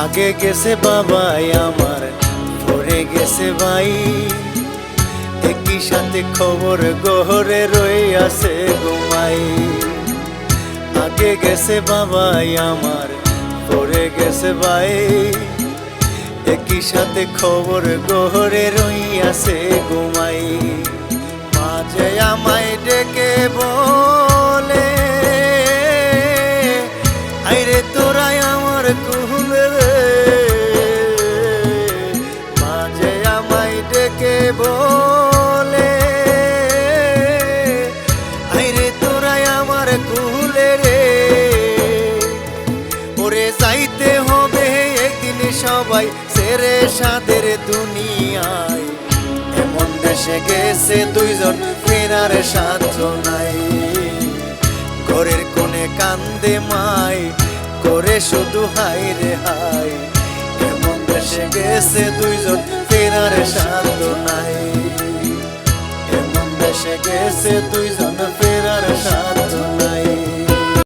আগে গেছে বাবাই আমার, পরে গেছে ভাই, একই সাথে খবর গহরে রয়ে আছে ঘুমাই। আগে গেছে বাবাই আমার, পরে গেছে ভাই, একই সাথে খবর গহরে রই আছে ঘুমাই। মাঝে আমায় ডেকে বলে, আইরে তোরাই আমার কুহুলে রে। মাঝে আমায় ডেকে বলে, আইরে তোরাই আমার কুহুলে রে। ওরে যাইতে হবে একদিন সবাই ছেড়ে সাদের দুনিয়ায়। এমন দেশে গেছে দুইজন ফেরার সাধ্য নাই। ঘরের কোণে কান্দে মাই করে শুধু হাই রে হাই। এমন দেশে গেছে দুইজন ফেরার সাধ্য নাই। এমন দেশে গেছে দুইজন ফেরার সাধ্য